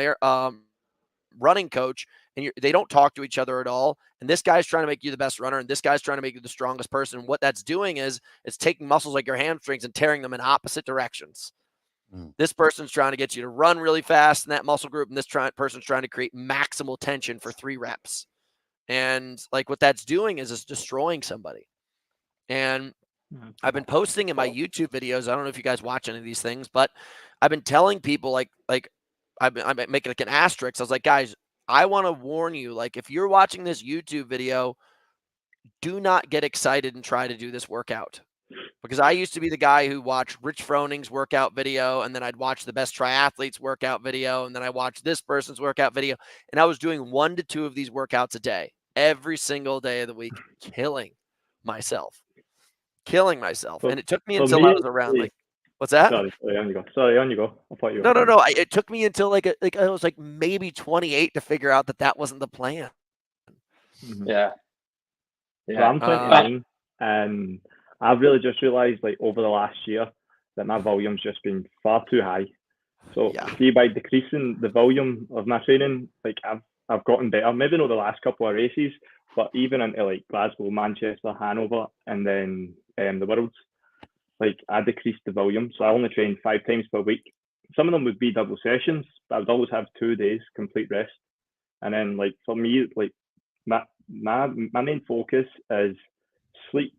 running coach, and they don't talk to each other at all. And this guy's trying to make you the best runner, and this guy's trying to make you the strongest person. And what that's doing is it's taking muscles like your hamstrings and tearing them in opposite directions." This person's trying to get you to run really fast in that muscle group, and this person's trying to create maximal tension for 3 reps. And like what that's doing is it's destroying somebody. And I've been posting in my YouTube videos. I don't know if you guys watch any of these things, but I've been telling people like I'm making like an asterisk. I was like, guys, I want to warn you, like if you're watching this YouTube video, do not get excited and try to do this workout. Because I used to be the guy who watched Rich Froning's workout video, and then I'd watch the best triathletes workout video, and then I watched this person's workout video, and I was doing 1 to 2 of these workouts a day, every single day of the week, killing myself. And it took me until I was around like, what's that? Sorry, on you go. Sorry, on you go. I'll put you. No. It took me until like I was like maybe 28 to figure out that wasn't the plan. Yeah. So I'm 29, and I've really just realised, like over the last year, that my volume's just been far too high. So see, by decreasing the volume of my training, like I've gotten better. Maybe not the last couple of races, but even into like Glasgow, Manchester, Hanover, and then the Worlds, like I decreased the volume. So I only train 5 times per week. Some of them would be double sessions, but I would always have 2 days complete rest. And then like for me, like my main focus is sleep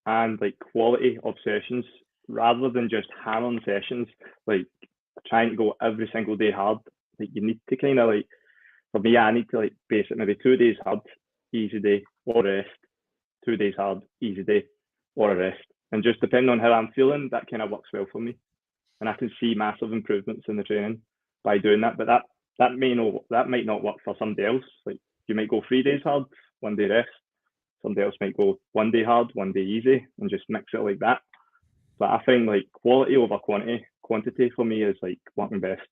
and like quality of sessions rather than just hammering sessions, like trying to go every single day hard. Like you need to kind of like, for me, I need to like base it maybe 2 days hard, easy day, or rest, 2 days hard, easy day, or a rest. And just depending on how I'm feeling, that kind of works well for me. And I can see massive improvements in the training by doing that. But that might not work for somebody else. Like you might go 3 days hard, 1 day rest. Somebody else might go 1 day hard, 1 day easy, and just mix it like that. But I find like quality over quantity for me is like working best.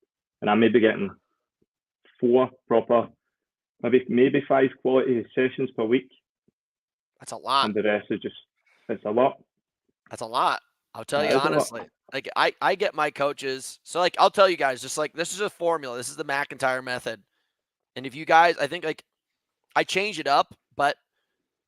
And I may be getting 4 proper, maybe 5 quality sessions per week. That's a lot. And the rest is just, it's a lot. That's a lot. I'll tell you honestly. Like I get my coaches. So like I'll tell you guys, just like this is a formula. This is the McIntyre method. And if you guys, I think like I change it up, but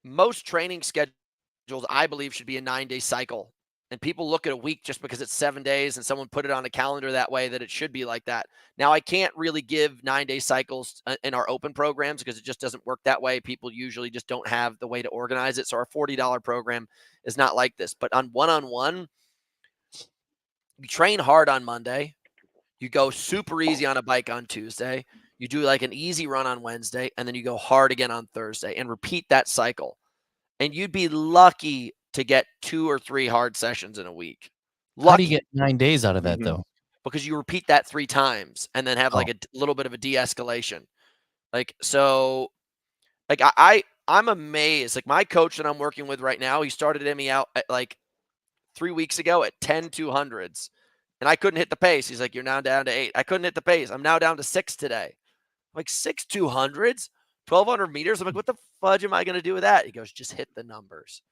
most training schedules, I believe, should be a 9-day cycle. And people look at a week just because it's 7 days and someone put it on a calendar that way that it should be like that. Now, I can't really give 9-day cycles in our open programs because it just doesn't work that way. People usually just don't have the way to organize it. So our $40 program is not like this. But on one-on-one, you train hard on Monday. You go super easy on a bike on Tuesday. You do like an easy run on Wednesday, and then you go hard again on Thursday and repeat that cycle. And you'd be lucky to get 2 or 3 hard sessions in a week. Lucky. How do you get 9 days out of that though? Because you repeat that 3 times and then have like a little bit of a de-escalation. Like, so like I'm amazed. Like my coach that I'm working with right now, he started me out at like 3 weeks ago at 10 200s. And I couldn't hit the pace. He's like, you're now down to 8. I couldn't hit the pace. I'm now down to 6 today. I'm like 6 200s, 1,200 meters. I'm like, what the fudge am I going to do with that? He goes, just hit the numbers.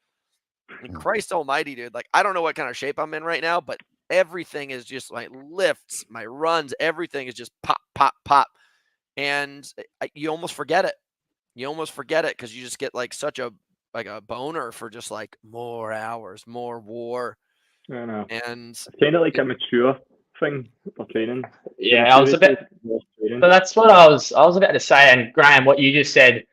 And Christ almighty, dude. Like, I don't know what kind of shape I'm in right now, but everything is just my lifts, my runs, everything is just pop, pop, pop. And you almost forget it. You almost forget it because you just get like such a boner for just like more hours, more war. I know. And it's kind of like a mature thing for training. Yeah, I was a bit. So that's what I was about to say. And Graham, what you just said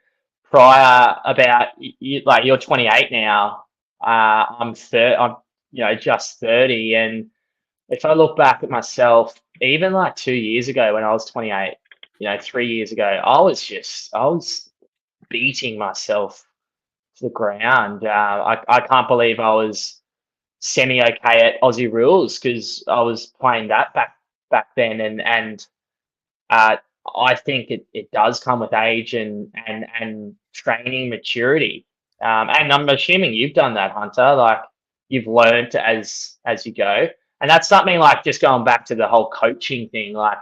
prior about you, like you're 28 now. I'm just 30, and if I look back at myself, even like 2 years ago when I was 28, 3 years ago, I was beating myself to the ground. I can't believe I was semi okay at Aussie rules because I was playing that back then, and I think it does come with age and training maturity. And I'm assuming you've done that, Hunter. Like you've learned as you go. And that's something like just going back to the whole coaching thing. Like,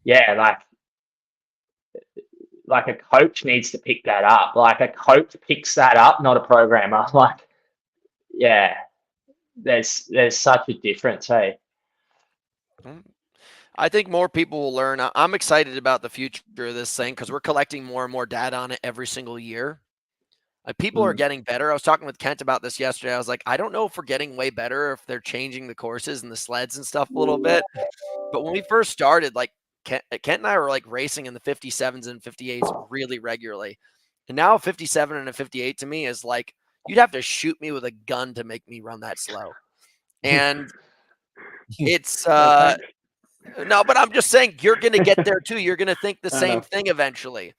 yeah, like a coach needs to pick that up. Like a coach picks that up, not a programmer. Like, yeah, there's such a difference, hey. I think more people will learn. I'm excited about the future of this thing because we're collecting more and more data on it every single year. Like, people are getting better. I was talking with Kent about this yesterday. I was like, I don't know if we're getting way better, if they're changing the courses and the sleds and stuff a little bit. But when we first started, like Kent and I were like racing in the 57s and 58s really regularly. And now a 57 and a 58 to me is like, you'd have to shoot me with a gun to make me run that slow. And it's no, but I'm just saying you're going to get there too. You're going to think the same thing eventually.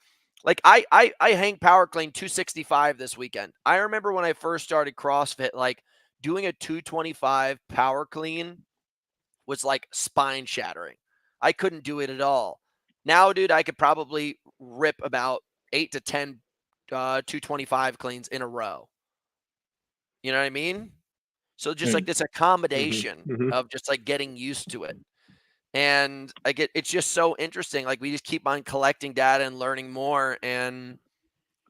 Like I hang power clean 265 this weekend. I remember when I first started CrossFit, like doing a 225 power clean was like spine shattering. I couldn't do it at all. Now, dude, I could probably rip about 8 to 10 225 cleans in a row. You know what I mean? So just like this accommodation of just like getting used to it. And it's just so interesting. Like we just keep on collecting data and learning more. And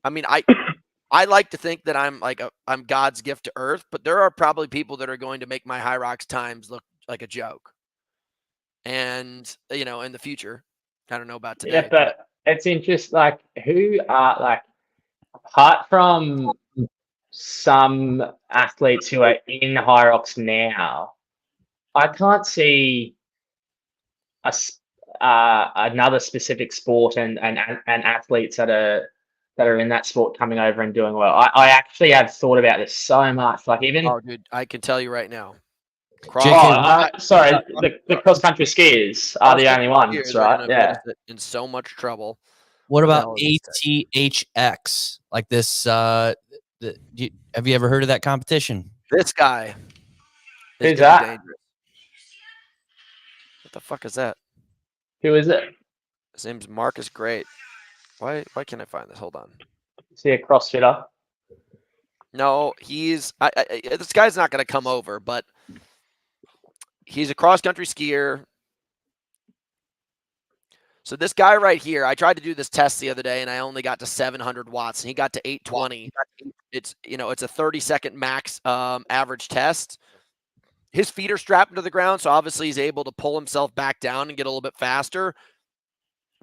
I mean, I like to think that I'm God's gift to earth, but there are probably people that are going to make my High Rocks times look like a joke. And you know, in the future, I don't know about today. Yeah, but it's interesting. Like, who are like, apart from some athletes who are in High Rocks now, I can't see another specific sport and athletes that are in that sport coming over and doing well. I actually have thought about this so much. Like, even dude, I can tell you right now. Sorry, the cross country skiers are the only ones, right? Yeah. In so much trouble. What about ATHX? Like this? Have you ever heard of that competition? This guy. Who's that? Dangerous. What the fuck is that? Who is it? His name's Marcus Great. Why can't I find this? Hold on. Is he a CrossFitter? No, he's this guy's not going to come over, but he's a cross country skier. So this guy right here, I tried to do this test the other day and I only got to 700 watts and he got to 820. It's, you know, it's a 30-second max average test. His feet are strapped into the ground, so obviously he's able to pull himself back down and get a little bit faster.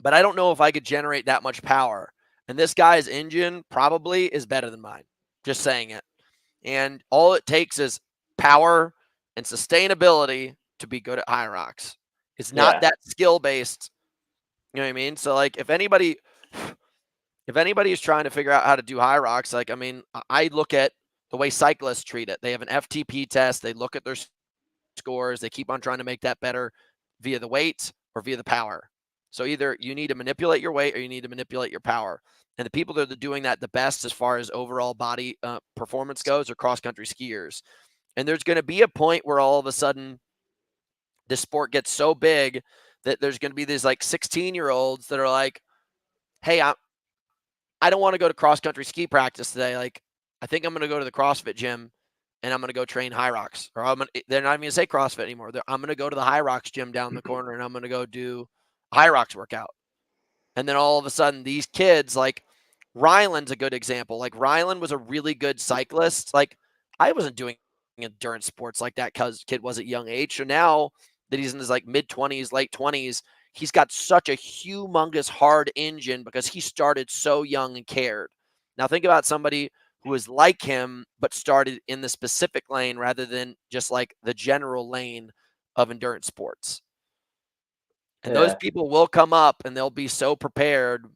But I don't know if I could generate that much power. And this guy's engine probably is better than mine. Just saying it. And all it takes is power and sustainability to be good at High Rocks. It's not that skill-based. You know what I mean? So, like, if anybody is trying to figure out how to do High Rocks, like, I mean, I look at the way cyclists treat it. They have an FTP test. They look at their scores. They keep on trying to make that better via the weight or via the power. So either you need to manipulate your weight or you need to manipulate your power. And the people that are doing that the best as far as overall body performance goes are cross-country skiers. And there's going to be a point where all of a sudden this sport gets so big that there's going to be these like 16-year-olds that are like, hey, I don't want to go to cross-country ski practice today. Like, I think I'm going to go to the CrossFit gym and I'm going to go train High Rocks. Or they're not even going to say CrossFit anymore. I'm going to go to the High Rocks gym down the corner and I'm going to go do a High Rocks workout. And then all of a sudden these kids, like Ryland's a good example. Like Ryland was a really good cyclist. Like I wasn't doing endurance sports like that because kid was at young age. So now that he's in his like mid-20s, late 20s, he's got such a humongous hard engine because he started so young and cared. Now think about somebody who is like him, but started in the specific lane rather than just like the general lane of endurance sports. And those people will come up and they'll be so prepared.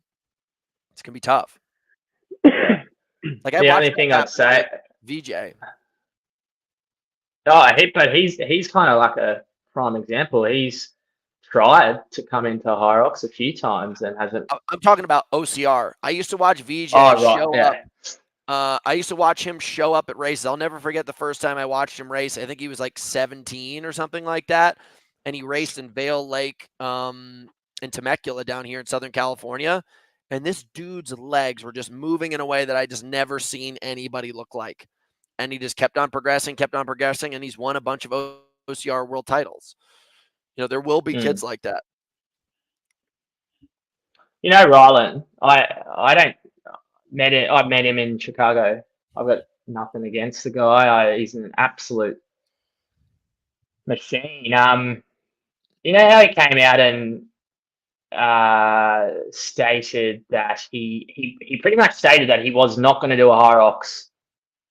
It's going to be tough. Like the only thing I'd say, VJ. But he's kind of like a prime example. He's tried to come into High Rocks a few times and hasn't. I'm talking about OCR. I used to watch VJ show up. I used to watch him show up at races. I'll never forget the first time I watched him race. I think he was like 17 or something like that. And he raced in Vail Lake in Temecula down here in Southern California. And this dude's legs were just moving in a way that I just never seen anybody look like. And he just kept on progressing, and he's won a bunch of OCR world titles. There will be kids like that. Rylan, I met him in Chicago. I've got nothing against the guy. He's an absolute machine. How he came out and stated that he pretty much stated that he was not going to do a Hyrox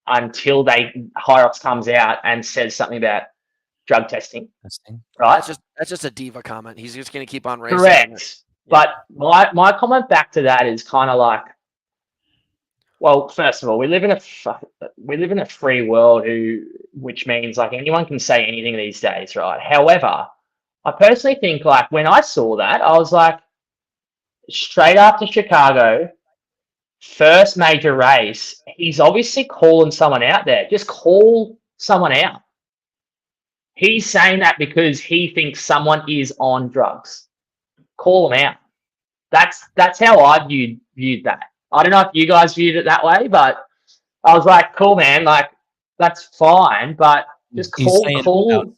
until Hyrox comes out and says something about drug testing. Right? That's just a diva comment. He's just going to keep on racing. Correct. But my comment back to that is kind of like, well, first of all, we live in a free world, which means like anyone can say anything these days, right? However, I personally think like when I saw that, I was like, straight after Chicago, first major race, he's obviously calling someone out there. Just call someone out. He's saying that because he thinks someone is on drugs. Call them out. That's how I viewed that. I don't know if you guys viewed it that way, but I was like, cool, man, like that's fine, but just call.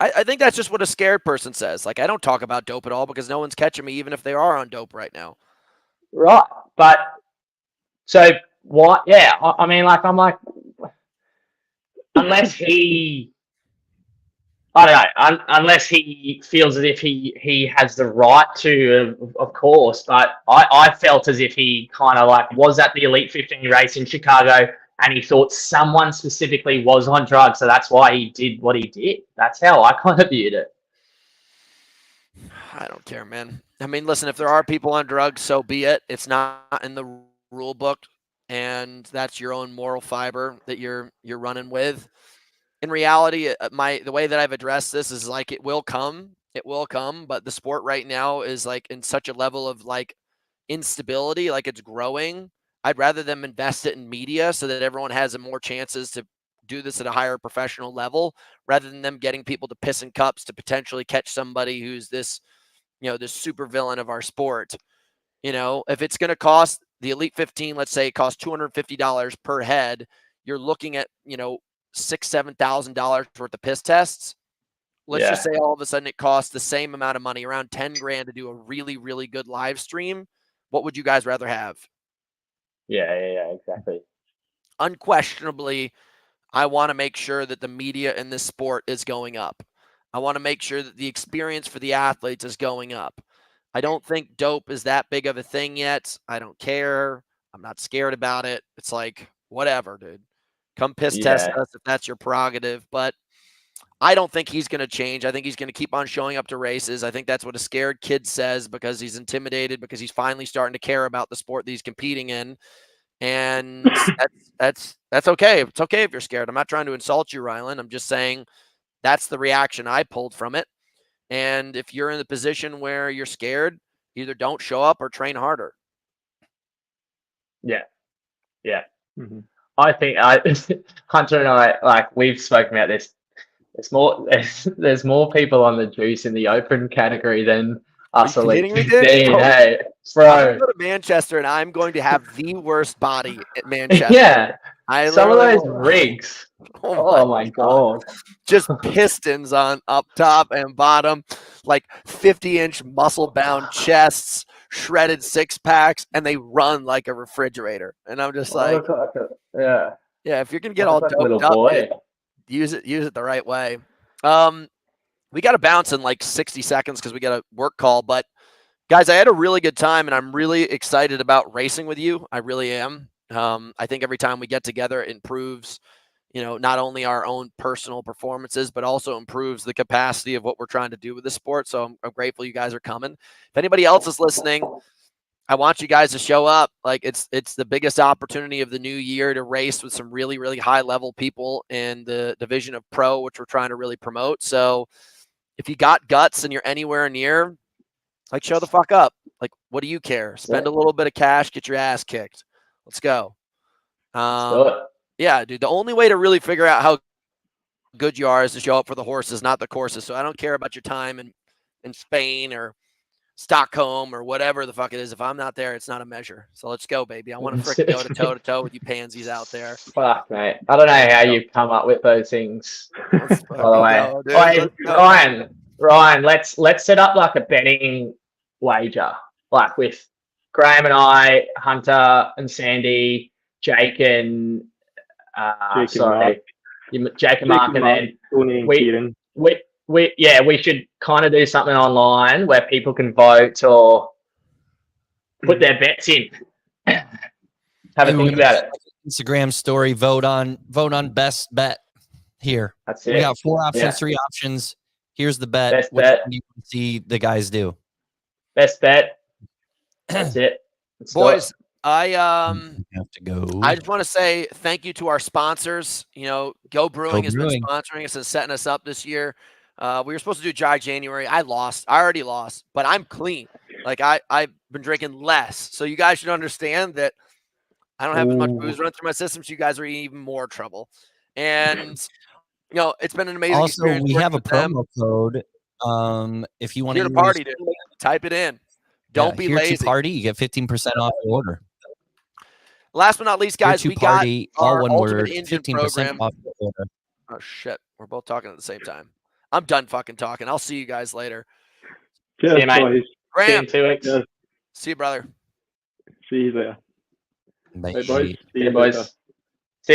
I think that's just what a scared person says. Like, I don't talk about dope at all because no one's catching me, even if they are on dope right now. Right. But so what? Yeah. I mean, like, I'm like, unless he, I don't know, unless he feels as if he has the right to, of course. But I felt as if he kind of like was at the Elite 15 race in Chicago and he thought someone specifically was on drugs. So that's why he did what he did. That's how I kind of viewed it. I don't care, man. I mean, listen, if there are people on drugs, so be it. It's not in the rule book, and that's your own moral fiber that you're running with. In reality, the way that I've addressed this is like it will come, but the sport right now is like in such a level of like instability, like it's growing. I'd rather them invest it in media so that everyone has more chances to do this at a higher professional level, rather than them getting people to piss in cups to potentially catch somebody who's this, this super villain of our sport. If it's going to cost the Elite 15, let's say it costs $250 per head, you're looking at, $6,000-$7,000 worth of piss tests. Let's just say all of a sudden it costs the same amount of money, around 10 grand, to do a really, really good live stream. What would you guys rather have? Yeah, exactly. Unquestionably, I want to make sure that the media in this sport is going up. I want to make sure that the experience for the athletes is going up. I don't think dope is that big of a thing yet. I don't care. I'm not scared about it. It's like, whatever, dude. Come piss test us if that's your prerogative. But I don't think he's going to change. I think he's going to keep on showing up to races. I think that's what a scared kid says because he's intimidated, because he's finally starting to care about the sport that he's competing in. And that's okay. It's okay if you're scared. I'm not trying to insult you, Rylan. I'm just saying that's the reaction I pulled from it. And if you're in the position where you're scared, either don't show up or train harder. Yeah. Mm-hmm. I think Hunter and I, like, we've spoken about this. There's more people on the juice in the open category than us elite 15. Hey, bro. I'm going to go to Manchester and I'm going to have the worst body at Manchester. Yeah. Some of those rigs. Oh my God. Just pistons on up top and bottom, like 50-inch muscle-bound chests, shredded six-packs, and they run like a refrigerator. And I'm just like, yeah, if you're going to get all doped up, use it the right way. We got to bounce in like 60 seconds because we got a work call. But, guys, I had a really good time, and I'm really excited about racing with you. I really am. I think every time we get together, it improves, not only our own personal performances, but also improves the capacity of what we're trying to do with the sport. So I'm grateful you guys are coming. If anybody else is listening, I want you guys to show up. Like it's the biggest opportunity of the new year to race with some really, really high level people in the division of pro, which we're trying to really promote. So if you got guts and you're anywhere near, like, show the fuck up. Like, what do you care? Spend a little bit of cash, get your ass kicked. Let's go. Yeah, dude. The only way to really figure out how good you are is to show up for the horses, not the courses. So I don't care about your time in Spain or Stockholm or whatever the fuck it is. If I'm not there, it's not a measure. So let's go, baby. I want to frickin' go toe to toe with you pansies out there. Fuck, mate. I don't know how you come up with those things. Let's By the way, go, dude. Hey, Let's go. Ryan, let's set up like a betting wager, like with Graham and I, Hunter and Sandy, Jake and Jake and Mark, and then Tony and Kieran. we should kind of do something online where people can vote or put their bets in. Have a think about it. Instagram story, vote on best bet here. That's it. We got 4 options, 3 options. Here's the bet. Best What bet. you want to see the guys do? Best bet. That's it. Let's do Boys, it. I have to go. I just want to say thank you to our sponsors. Go Brewing has been Brewing. sponsoring us and setting us up this year. We were supposed to do dry January. I already lost, but I'm clean. Like I've been drinking less. So you guys should understand that I don't have as much booze running through my system, so you guys are in even more trouble. And it's been an amazing experience. Also, we have a working with promo code. If you want Here to party, dude. Type it in. Don't be here lazy. to party, you get 15% off the order. Last but not least, guys, Here we to party, got our all one Ultimate word, Engine 15% program. off the order. Oh shit, we're both talking at the same time. I'm done fucking talking. I'll see you guys later. Cheers, See you, mate. boys. Graham, See you in 2 weeks. Cheers. see you, brother. See you later. Bye. Hey, boys. See See you, you boys. later.